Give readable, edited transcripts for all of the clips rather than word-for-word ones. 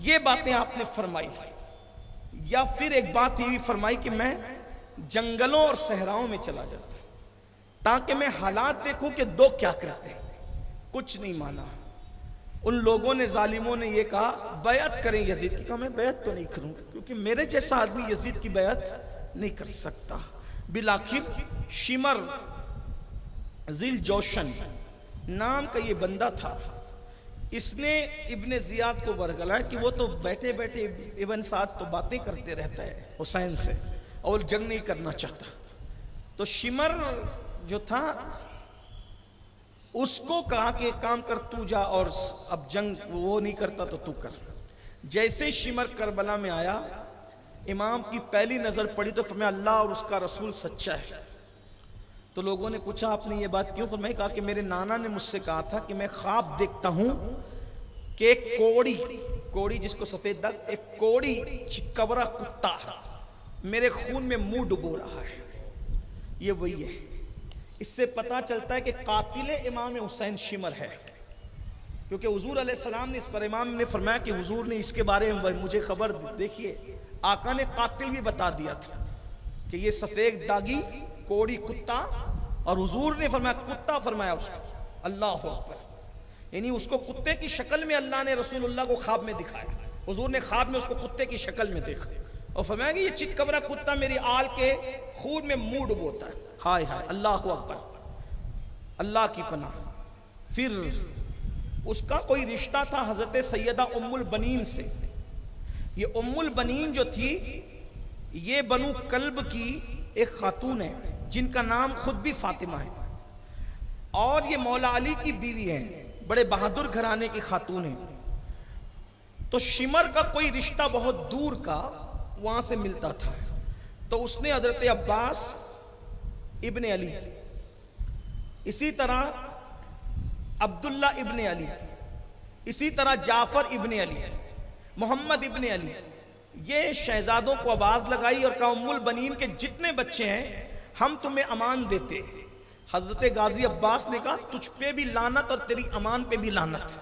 یہ باتیں آپ نے فرمائی. یا پھر ایک بات یہ بھی فرمائی کہ میں جنگلوں اور صحراؤں میں چلا جاتا تاکہ میں حالات دیکھوں کہ دو کیا کرتے ہیں. کچھ نہیں مانا. ان لوگوں نے ظالموں نے یہ کہا بیعت کریں یزید کی. کہا میں بیعت تو نہیں کروں گا کیونکہ میرے جیسا آدمی یزید کی بیعت نہیں کر سکتا. بالآخر شمر ذیل جوشن نام کا یہ بندہ تھا. اس نے ابن زیاد کو ورگلایا کہ وہ تو بیٹھے بیٹھے ابن سعد تو باتیں کرتے رہتا ہے حسین سے اور جنگ نہیں کرنا چاہتا. تو شمر جو تھا اس کو کہا کہ ایک کام کر تو جا اور اب جنگ وہ نہیں کرتا تو تو کر. جیسے شمر کربلا میں آیا امام کی پہلی نظر پڑی تو فرمایا اللہ اور اس کا رسول سچا ہے. تو لوگوں نے پوچھا آپ نے یہ بات کیوں فرمائی؟ کہا کہ میرے نانا نے مجھ سے کہا تھا کہ میں خواب دیکھتا ہوں کہ ایک کوڑی جس کو سفید داغ، ایک کوڑی چکورا کتا میرے خون میں منہ ڈبو رہا ہے. یہ وہی ہے. اس سے پتا چلتا ہے کہ قاتل امام حسین شمر ہے، کیونکہ حضور علیہ السلام نے اس پر امام نے فرمایا کہ حضور نے اس کے بارے میں مجھے خبر دیکھیے آقا نے قاتل بھی بتا دیا تھا کہ یہ سفید داغی کوڑی کتا، اور حضور نے فرمایا کتا فرمایا اس کو. اللہ اکبر. یعنی اس کو کتے کی شکل میں اللہ نے رسول اللہ کو خواب میں دکھایا. حضور نے خواب میں اس کو کتے کی شکل میں دیکھا اور فرمایا کہ یہ چتکبرا کتا میری آل کے خون میں منہ ڈبوتا ہے. ہائے ہائے اللہ اکبر. اللہ کی پناہ. پھر اس کا کوئی رشتہ تھا حضرت سیدہ ام البنین سے. یہ ام البنین جو تھی یہ بنو کلب کی ایک خاتون ہے جن کا نام خود بھی فاطمہ ہے، اور یہ مولا علی کی بیوی ہیں، بڑے بہادر گھرانے کی خاتون ہیں. تو شمر کا کوئی رشتہ بہت دور کا وہاں سے ملتا تھا. تو اس نے حضرت عباس ابن علی، اسی طرح عبداللہ ابن علی، اسی طرح جعفر ابن علی، محمد ابن علی، یہ شہزادوں کو آواز لگائی اور کہا ام البنین کے جتنے بچے ہیں ہم تمہیں امان دیتے. حضرت غازی عباس نے کہا تجھ پہ بھی لعنت اور تیری امان پہ بھی لعنت.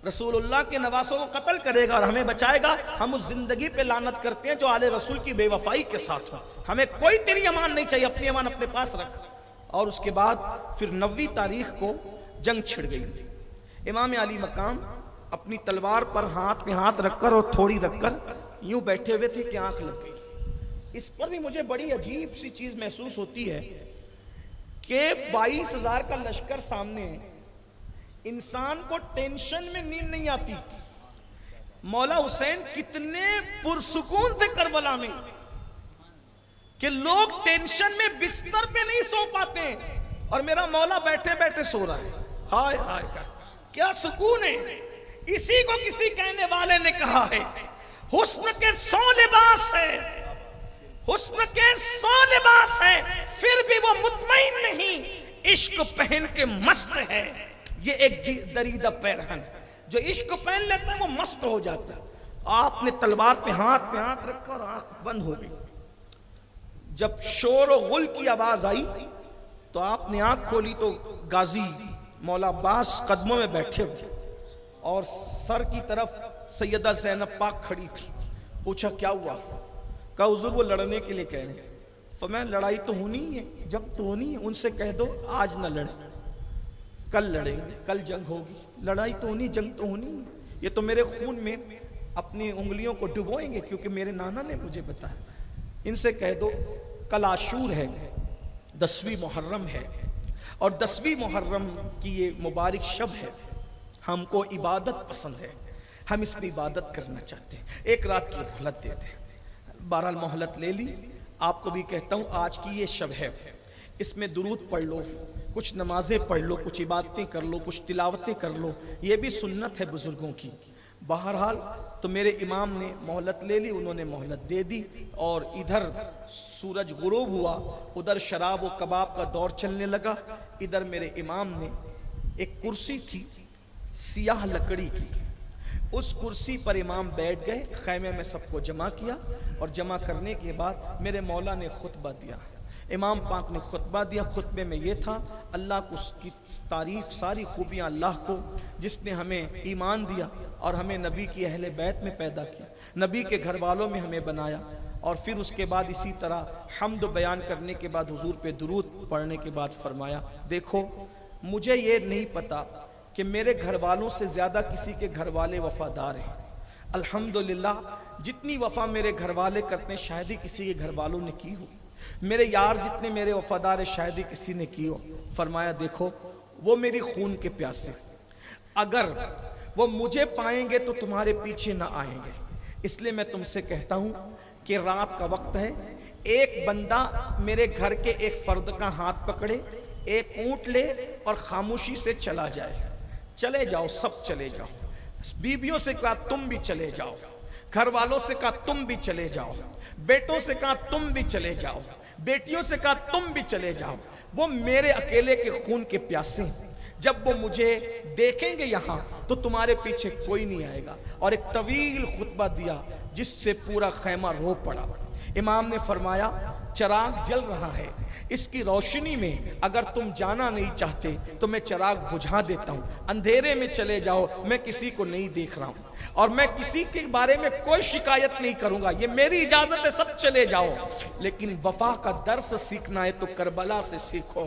رسول اللہ کے نواسوں کو قتل کرے گا اور ہمیں بچائے گا. ہم اس زندگی پہ لعنت کرتے ہیں جو آل رسول کی بے وفائی کے ساتھ ہو. ہمیں کوئی تیری امان نہیں چاہیے، اپنی امان اپنے پاس رکھ. اور اس کے بعد پھر 90 تاریخ کو جنگ چھڑ گئی. امام علی مقام اپنی تلوار پر ہاتھ میں ہاتھ رکھ کر اور تھوڑی رکھ کر یوں بیٹھے ہوئے تھے کہ آنکھ لگ گئی. اس پر بھی مجھے بڑی عجیب سی چیز محسوس ہوتی ہے کہ 22,000 کا لشکر سامنے ہے، انسان کو ٹینشن میں نیند نہیں آتی. مولا حسین کتنے پرسکون تھے کربلا میں کہ لوگ ٹینشن میں بستر پہ نہیں سو پاتے اور میرا مولا بیٹھے بیٹھے سو رہا ہے. ہائے ہائے کیا سکون ہے. اسی کو کسی کہنے والے نے کہا ہے حسن کے 100 لباس ہے، حسن کے 100 لباس ہے پھر بھی وہ مطمئن نہیں، عشق پہن کے مست ہے. یہ ایک دریدہ پیرہن جو عشق پہن لیتا ہے وہ مست ہو جاتا ہے. آپ نے تلوار پہ ہاتھ رکھا اور آنکھ بند ہو گئی. جب شور و غل کی آواز آئی تو آپ نے آنکھ کھولی تو غازی مولا عباس قدموں میں بیٹھے ہوئے اور سر کی طرف سیدہ زینب پاک کھڑی تھی. پوچھا کیا ہوا؟ کہا حضور وہ لڑنے کے لیے کہہ رہے ہیں. فرمایا لڑائی تو ہونی ہے، جنگ تو ہونی ہے، ان سے کہہ دو آج نہ لڑیں، کل لڑیں گے، کل جنگ ہوگی. لڑائی تو ہونی، جنگ تو ہونی ہے. یہ تو میرے خون میں اپنی انگلیوں کو ڈبوئیں گے کیونکہ میرے نانا نے مجھے بتایا. ان سے کہہ دو کل عاشور ہے، 10ویں محرم ہے، اور 10ویں محرم کی یہ مبارک شب ہے. ہم کو عبادت پسند ہے، ہم اس پہ عبادت کرنا چاہتے ہیں. ایک رات کی مہلت دے دیں. بہرحال مہلت لے لی. آپ کو بھی کہتا ہوں آج کی یہ شب ہے، اس میں درود پڑھ لو، کچھ نمازیں پڑھ لو، کچھ عبادتیں کر لو، کچھ تلاوتیں کر لو. یہ بھی سنت ہے بزرگوں کی. بہرحال تو میرے امام نے مہلت لے لی، انہوں نے مہلت دے دی. اور ادھر سورج غروب ہوا، ادھر شراب و کباب کا دور چلنے لگا. ادھر میرے امام نے ایک کرسی تھی سیاہ لکڑی کی، اس کرسی پر امام بیٹھ گئے. خیمے میں سب کو جمع کیا اور جمع کرنے کے بعد میرے مولا نے خطبہ دیا. امام پاک نے خطبہ دیا، خطبے میں یہ تھا اللہ کو اس کی تعریف، ساری خوبیاں اللہ کو جس نے ہمیں ایمان دیا اور ہمیں نبی کی اہل بیت میں پیدا کیا، نبی کے گھر والوں میں ہمیں بنایا، اور پھر اس کے بعد اسی طرح حمد و بیان کرنے کے بعد حضور پہ درود پڑھنے کے بعد فرمایا دیکھو مجھے یہ نہیں پتا کہ میرے گھر والوں سے زیادہ کسی کے گھر والے وفادار ہیں، الحمدللہ جتنی وفا میرے گھر والے کرتے ہیں شاید ہی کسی کے گھر والوں نے کی ہو، میرے یار جتنے میرے وفادار ہیں شاید ہی کسی نے کی ہو۔ فرمایا دیکھو وہ میری خون کے پیاسے، اگر وہ مجھے پائیں گے تو تمہارے پیچھے نہ آئیں گے، اس لیے میں تم سے کہتا ہوں کہ رات کا وقت ہے، ایک بندہ میرے گھر کے ایک فرد کا ہاتھ پکڑے، ایک اونٹ لے اور خاموشی سے چلا جائے، چلے جاؤ سب چلے جاؤ، بیویوں سے کہا تم بھی چلے جاؤ، گھر والوں سے کہا تم بھی چلے جاؤ، بیٹوں سے کہا تم بھی چلے جاؤ، بیٹیوں سے کہا تم بھی چلے جاؤ، وہ میرے اکیلے کے خون کے پیاسے ہیں، جب وہ مجھے دیکھیں گے یہاں تو تمہارے پیچھے کوئی نہیں آئے گا، اور ایک طویل خطبہ دیا جس سے پورا خیمہ رو پڑا۔ امام نے فرمایا چراغ جل رہا ہے، اس کی روشنی میں اگر تم جانا نہیں چاہتے تو میں چراغ بجھا دیتا ہوں، اندھیرے میں چلے جاؤ، میں کسی کو نہیں دیکھ رہا ہوں اور میں کسی کے بارے میں کوئی شکایت نہیں کروں گا، یہ میری اجازت ہے، سب چلے جاؤ، لیکن وفا کا درس سیکھنا ہے تو کربلا سے سیکھو۔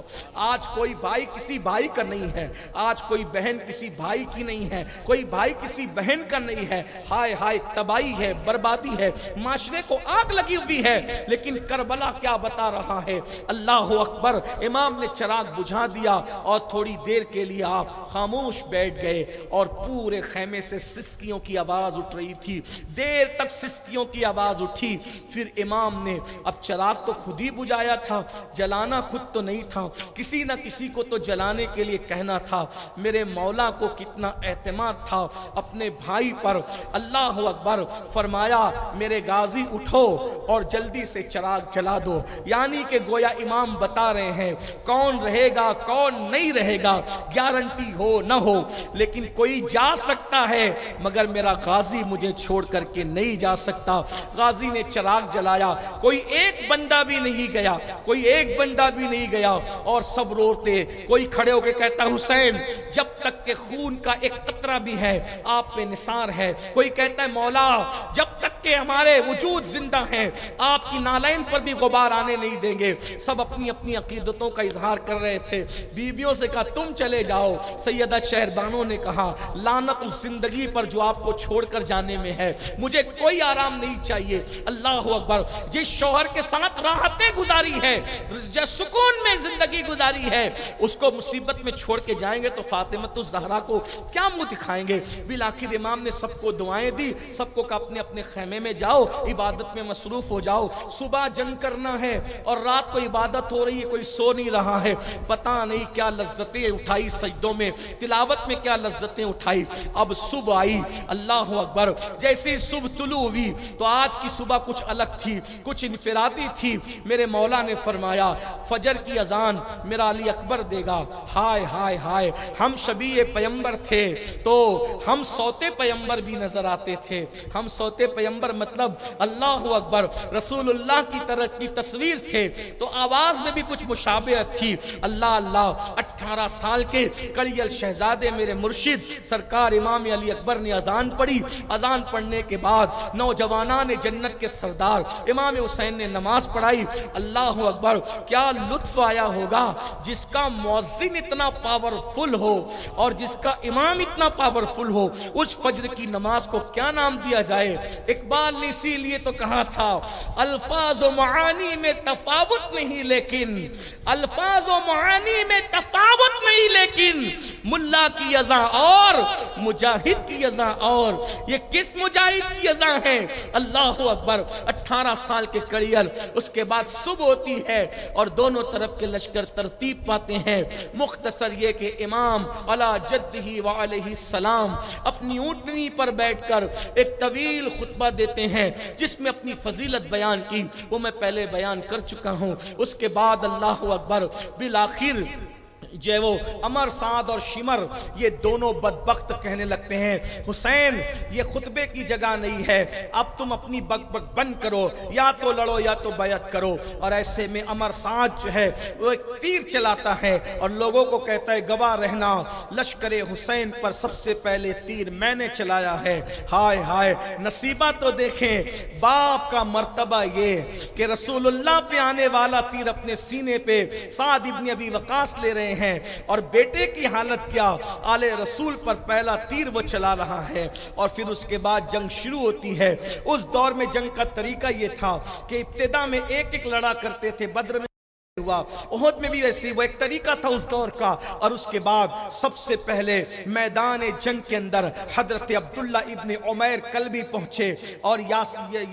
آج کوئی بھائی کسی بھائی کا نہیں ہے، آج کوئی بہن کسی بھائی کی نہیں ہے، کوئی بھائی کسی بہن کا نہیں ہے، ہائے ہائے تباہی ہے، بربادی ہے، معاشرے کو آگ لگی ہوئی ہے، لیکن کربلا کیا بتا رہا ہے، اللہ اکبر۔ امام نے چراغ بجھا دیا اور تھوڑی دیر کے لیے آپ خاموش بیٹھ گئے اور پورے خیمے سے سسکیوں کی آواز اٹھ رہی تھی، دیر تک سسکیوں کی آواز اٹھی، پھر امام نے اب چراغ تو خود ہی بجھایا تھا، جلانا خود تو نہیں تھا، کسی نہ کسی کو تو جلانے کے لیے کہنا تھا، میرے مولا کو کتنا اعتماد تھا اپنے بھائی پر، اللہ اکبر۔ فرمایا میرے غازی اٹھو اور جلدی سے چراغ جلا دو، یعنی کہ گویا امام بتا رہے ہیں کون رہے گا کون نہیں رہے گا گارنٹی ہو نہ ہو، لیکن کوئی جا سکتا ہے مگر میرا غازی مجھے چھوڑ کر کے نہیں جا سکتا۔ غازی نے چراغ جلایا، کوئی ایک بندہ بھی نہیں گیا، کوئی ایک بندہ بھی نہیں گیا، اور سب روتے، کوئی کھڑے ہو کے کہتا حسین جب تک کہ خون کا ایک قطرہ بھی ہے آپ پہ نثار ہے، کوئی کہتا ہے مولا جب تک کہ ہمارے وجود زندہ ہیں آپ کی نالین پر بھی غبار آنے نہیں دیں گے۔ سب اپنی اپنی عقیدتوں کا اظہار کر رہے تھے، بیویوں سے کہا تم چلے جاؤ، سیدہ شہربانوں نے کہا لعنت اس زندگی پر جو آپ کو چھوڑ کر جانے میں ہے، مجھے کوئی آرام نہیں چاہیے۔ اللہ اکبر، جس شوہر کے ساتھ راحتیں گزاری ہے، جس سکون میں زندگی گزاری ہے، اس کو مصیبت میں چھوڑ کے جائیں گے تو فاطمۃ الزہرا کو کیا منہ دکھائیں گے؟ بالآخر امام نے سب کو دعائیں دی، سب کو کہا اپنے اپنے خیمے میں جاؤ، عبادت میں مصروف ہو جاؤ، صبح جنگ کرنا ہے اور رات کو عبادت ہو رہی ہے، کوئی سو نہیں رہا ہے، پتہ نہیں کیا لذتیں اٹھائی سجدوں میں، تلاوت میں کیا لذتیں اٹھائی۔ اب صبح آئی، اللہ اکبر، جیسے صبح طلوع ہوئی تو آج کی صبح کچھ الگ تھی، کچھ انفرادی تھی۔ میرے مولا نے فرمایا فجر کی اذان میرا علی اکبر دے گا، ہائے ہائے ہائے، ہم شبیہ پیمبر تھے تو ہم سوتے پیمبر بھی نظر آتے تھے، ہم سوتے پیمبر مطلب اللہ اکبر رسول اللہ کی طرح کی تصویر تھے، تو آواز میں بھی کچھ مشابہت تھی۔ اللہ اللہ، 18 سال کے کڑیل شہزادے میرے مرشد سرکار امام علی اکبر نے اذان پڑھی، اذان پڑھنے کے بعد نوجوانان جنت کے سردار امام حسین نے نماز پڑھائی۔ اللہ اکبر، کیا لطف آیا ہوگا جس کا مؤذن اتنا پاورفل ہو اور جس کا امام اتنا پاورفل ہو، اس فجر کی نماز کو کیا نام دیا جائے؟ اقبال نے اسی لیے تو کہا تھا الفاظ و معانی میں تفاوت نہیں، لیکن الفاظ و معانی میں تفاوت نہیں، لیکن ملا کی اذان اور مجاہد کی اذان اور، یہ کس مجاہد کی اذان ہے؟ اللہ اکبر، 18 سال کے کڑیل، اس کے بعد صبح ہوتی ہے اور دونوں طرف کے لشکر ترتیب پاتے ہیں۔ مختصر یہ کہ امام علی جدہ وعلیہ السلام اپنی اونٹنی پر بیٹھ کر ایک طویل خطبہ دیتے ہیں جس میں اپنی فضیلت بیان کی، وہ میں پہلے بیان کر چکا ہوں۔ اس کے بعد اللہ اکبر، بالآخر جو ہے وہ عمر سعد اور شمر یہ دونوں بدبخت کہنے لگتے ہیں حسین یہ خطبے کی جگہ نہیں ہے، اب تم اپنی بک بک بند کرو، یا تو لڑو یا تو بیعت کرو۔ اور ایسے میں عمر سعد جو ہے وہ ایک تیر چلاتا ہے اور لوگوں کو کہتا ہے گواہ رہنا لشکر حسین پر سب سے پہلے تیر میں نے چلایا ہے۔ ہائے ہائے نصیبہ تو دیکھیں باپ کا مرتبہ یہ کہ رسول اللہ پہ آنے والا تیر اپنے سینے پہ سعد ابن ابی وقاص لے رہے ہیں، اور بیٹے کی حالت کیا، آل رسول پر پہلا تیر وہ چلا رہا ہے۔ اور پھر اس کے بعد جنگ شروع ہوتی ہے۔ اس دور میں جنگ کا طریقہ یہ تھا کہ ابتدا میں ایک ایک لڑا کرتے تھے، بدر میں ہوا، احد میں بھی ویسی، وہ ایک طریقہ تھا اس دور کا۔ اور اس کے بعد سب سے پہلے میدان جنگ کے اندر حضرت عبداللہ ابن عمیر کلبی پہنچے، اور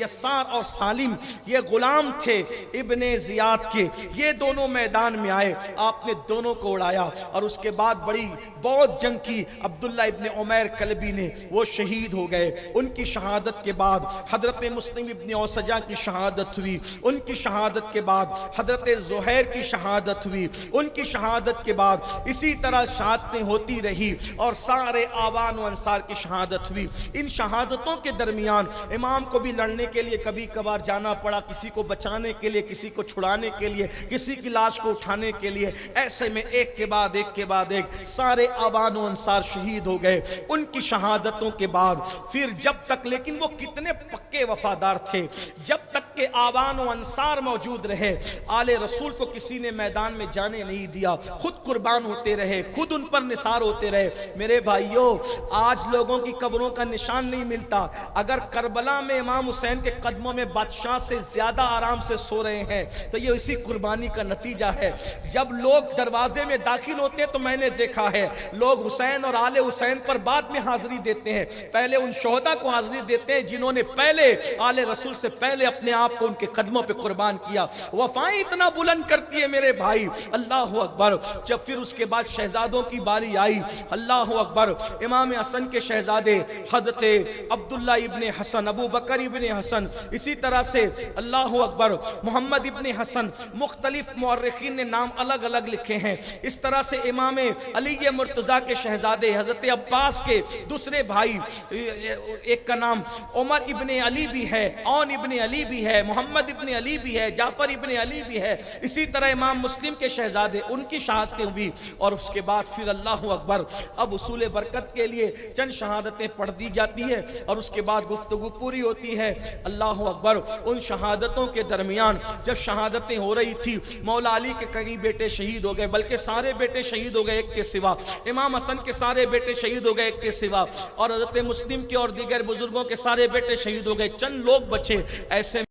یسار اور سالم یہ غلام تھے ابن زیاد کے، یہ دونوں میدان میں آئے، آپ نے دونوں کو اڑایا۔ اور اس کے بعد بڑی بہت جنگ کی عبداللہ ابن عمیر کلبی نے، وہ شہید ہو گئے۔ ان کی شہادت کے بعد حضرت مسلم ابن اوسجہ کی شہادت ہوئی، ان کی شہادت کے بعد حضرت زہیر کی شہادت ہوئی، ان کی شہادت کے بعد اسی طرح شہادتیں ہوتی رہی، اور سارے آوان و انصار کی شہادت ہوئی۔ ان شہادتوں کے درمیان امام کو بھی لڑنے کے لیے کبھی کبھار جانا پڑا، کسی کو بچانے کے لیے، کسی کو چھڑانے کے لیے، کسی کی لاش کو اٹھانے کے لیے۔ ایسے میں ایک کے بعد ایک کے بعد ایک سارے آوان و انصار شہید ہو گئے۔ ان کی شہادتوں کے بعد پھر جب تک، لیکن وہ کتنے پکے وفادار تھے، جب تک کہ آوان و انصار موجود رہے، آل رسول کو کسی نے میدان میں جانے نہیں دیا، خود قربان ہوتے رہے، خود ان پر نثار ہوتے رہے۔ میرے بھائیوں آج لوگوں کی قبروں کا نشان نہیں ملتا، اگر کربلا میں امام حسین کے قدموں میں بادشاہ سے زیادہ آرام سے سو رہے ہیں تو یہ اسی قربانی کا نتیجہ ہے۔ جب لوگ دروازے میں داخل ہوتے ہیں تو میں نے دیکھا ہے لوگ حسین اور آل حسین پر بعد میں حاضری دیتے ہیں، پہلے ان شہداء کو حاضری دیتے ہیں جنہوں نے پہلے آل رسول سے پہلے اپنے آپ کو ان کے قدموں پہ قربان کیا۔ وفائیں اتنا بلند کرتی ہے میرے بھائی، اللہ اکبر۔ جب پھر اس کے بعد شہزادوں کی باری آئی، اللہ اکبر، امام حسن کے شہزادے حضرت عبداللہ ابن حسن، ابو بکر ابن حسن، اسی طرح سے اللہ اکبر محمد ابن حسن، مختلف مورخین نے نام الگ الگ لکھے ہیں۔ اس طرح سے امام علی مرتضیٰ کے شہزادے حضرت عباس کے دوسرے بھائی، ایک کا نام عمر ابن علی بھی ہے، اون ابن علی بھی ہے، محمد ابن علی بھی ہے، جعفر ابن علی بھی ہے، اسی طرح امام مسلم کے شہزادے، ان کی شہادتیں ہوئی۔ اور اس کے بعد پھر اللہ اکبر، اب اصول برکت کے لیے چند شہادتیں پڑھ دی جاتی ہے اور اس کے بعد گفتگو پوری ہوتی ہے۔ اللہ اکبر، ان شہادتوں کے درمیان جب شہادتیں ہو رہی تھی، مولا علی کے کئی بیٹے شہید ہو گئے، بلکہ سارے بیٹے شہید ہو گئے ایک کے سوا، امام حسن کے سارے بیٹے شہید ہو گئے ایک کے سوا، اور حضرت مسلم کے اور دیگر بزرگوں کے سارے بیٹے شہید ہو گئے، چند لوگ بچے۔ ایسے